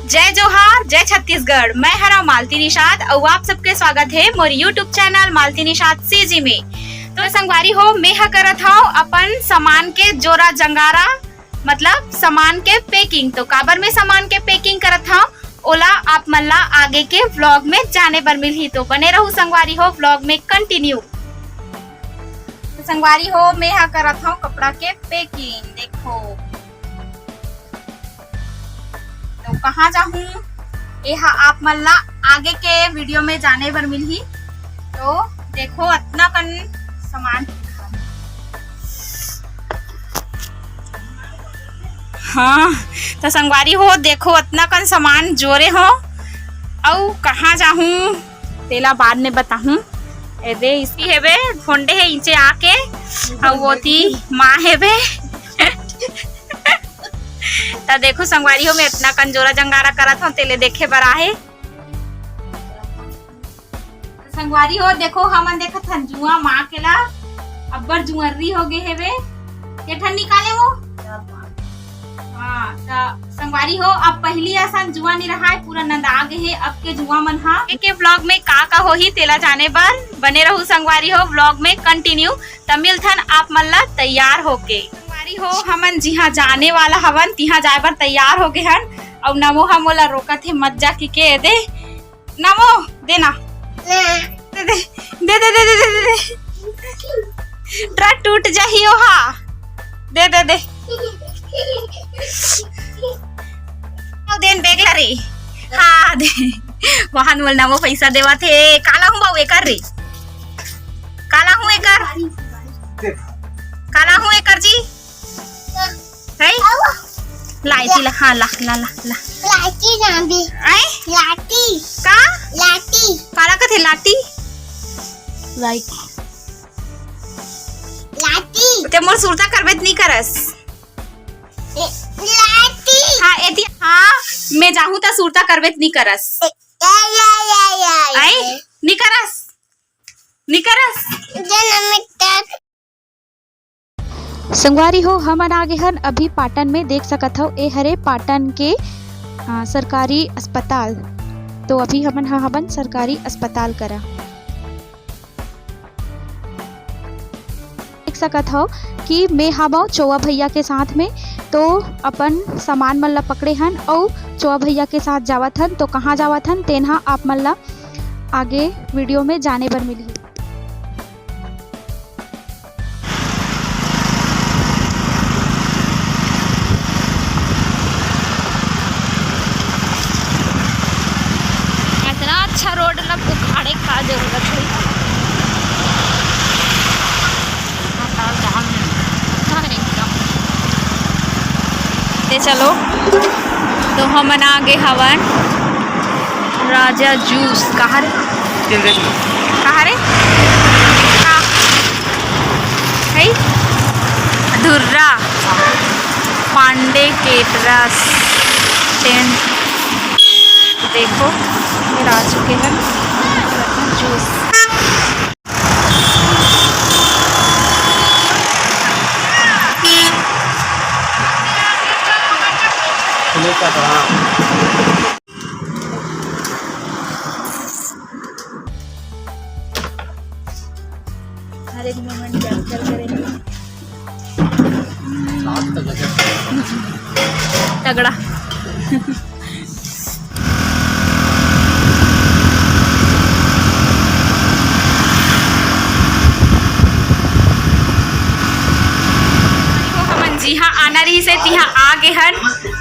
जय जोहार, जय छत्तीसगढ़। मैं हरा मालती निषाद और आप सबके स्वागत है मोर यूट्यूब चैनल मालती निषाद सीजी में। तो संगवारी हो, मैं करत हूँ अपन सामान के जोरा जंगारा, मतलब सामान के पैकिंग। तो काबर में सामान के पैकिंग करत हूँ ओला आप मन ला आगे के व्लॉग में जाने बर मिलही। तो बने रहू संगवारी हो व्लॉग में कंटिन्यू। तो संगवारी हो, मैं करत हूँ कपड़ा के पैकिंग। देखो तो कहाँ जाहूँ यह आप मन ला आगे के वीडियो में जाने बर मिलही। तो देखो इतना कन सामान, हाँ तो संगवारी हो देखो इतना कन सामान जोरे हो और कहाँ जाहूँ तेला बाद में बताहूँ। दे इसकी है बे फोंडे है इंचे आके और वो थी माँ है बे तो देखो संगवारी हो, मैं इतना कंजोरा जंगारा करत हूँ तेले देखे बर आहे। संगवारी हो देखो हमन देखत हन जुआ माँ के ला अब्बर जुअर्री हो गए हेवे के ठन निकाले हो। हाँ तो संगवारी हो, अब पहली आसान जुआ नहीं रहा है, पूरा नंदा गए है अब के जुआ मन। हाँ के ब्लॉग में का हो ही तेला जाने बर बने रहू संगवारी हो व्लॉग में कंटिन्यू। तमिल थन आप मन ला तैयार होके हो हमन जिहा जाने वाला हवन तिहा जाए बर तैयार हो गए हन। और नमो हमोला रोकत है मत जा के दे नमो देना दे दे दे दे दे दे दे दे ट्रक टूट जाही ओहा दे दे दे देन बेग ला रे। हाँ दे वहां बोल नमो पैसा देवा थे काला हूँ बाऊ एकर रे, काला हूँ एकर, काला हूँ एकर जी है लाइटी ला। हाँ ला ला ला ला लाठी नाबी आई लाठी का लाठी काला कथे लाठी लाइट लाठी ते मोर सुरता करबेत नहीं करस लाठी। हाँ एती हाँ मैं जाहूँ ता सुरता करबेत नहीं करस आई नहीं करस नहीं करस। संगवारी हो हमन आगे हन अभी पाटन में देख सकत हो ए हरे पाटन के सरकारी अस्पताल। तो अभी हमन हवन सरकारी अस्पताल करा देख सकत हो कि मैं हवा चौवा भैया के साथ में। तो अपन सामान मन ला पकड़े हन और चौवा भैया के साथ जावत हन। तो कहाँ जावत हन तेनहा आप मन ला आगे वीडियो में जाने बर मिली। अच्छा रोड ला उखाड़े का जरूरत है। ते चलो तो हम आगे हवन राजा जूस कहाँ रे कहाँ रे है धुर्रा पांडे केटरस टेंट। देखो मेरा आ चुके हैं जूस। हर एक मोमेंट कैप्चर करेंगे तगड़ा जिहा आना रही से तिहा आगे हन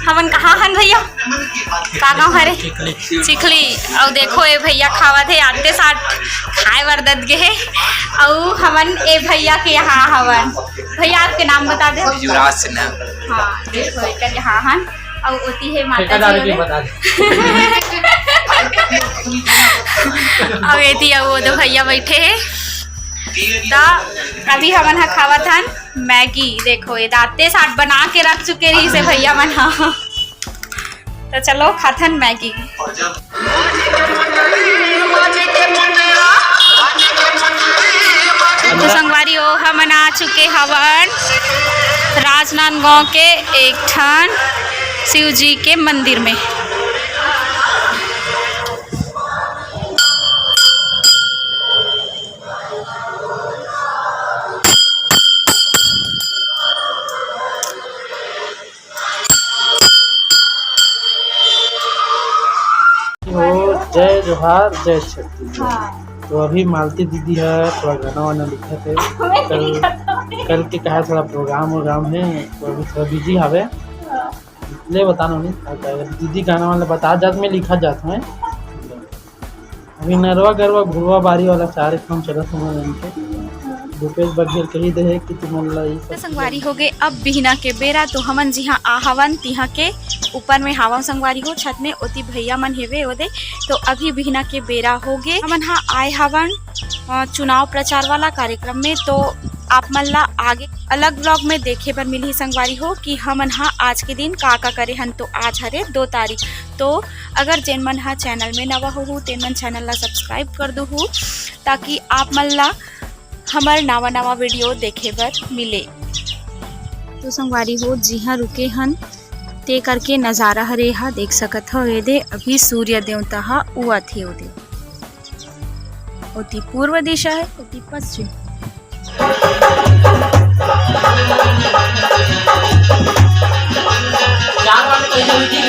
हमन कहाँ हन भैया का गाँव हरे चिखली। और देखो ए भैया खावत है आते साथ खाए बर दद गे है। और हमन ए भैया के यहाँ हवन। भैया आपके नाम बता दे। युवराज सिन्हा। हाँ देखो एक यहाँ हन और ओती है माता जी और एती वो दो भैया बैठे है। तो अभी हमन खावत हन मैगी। देखो ये दाते साथ बना के रख चुके रही से भैया मन। हाँ तो चलो खाथन मैगी। तो संगवारी हो हमन आ चुके हवन राजनांदगांव के एक ठन शिव जी के मंदिर में। जय जोहार जय छत्तीसगढ़। हाँ तो अभी मालती दीदी है थोड़ा गाना वाना लिखा थे कल के कहा थोड़ा प्रोग्राम है तो अभी थोड़ा बिजी हवे ले बताना नहीं दीदी गाना वाला बता जात में लिखा जात है अभी नरवा गरवा घुरवा बारी वाला सारे काम चलत हमारे इनके भूपेश बघेल कही दे कि तुम तो संगवारी हो गए अब बिहना के बेरा तो हमन जिहाँ आ हवन तिहाँ के ऊपर में हावा संगवारी हो छत में ओती भैया मन हेवे ओदे तो अभी बिहना के बेरा हो गए हमन हाँ आए हवन चुनाव प्रचार वाला कार्यक्रम में तो आप मन ला आगे अलग ब्लॉग में देखे बर मिली संगवारी हो कि हमन हाँ आज के दिन का करे हन तो आज हरे 2 तारीख तो अगर जेन मन हाँ चैनल में नवा हो तेन मन चैनल ला सब्सक्राइब कर दो ताकि आप मन ला हमारे नवा वीडियो देखे बर मिले। तो संगवारी हो जी हाँ रुके हन ते करके नज़ारा हरे हा देख सकत हो ये दे अभी सूर्य देवता हा उआ थे ओदे ओती पूर्व दिशा है ओती पश्चिम चार वाले पैसे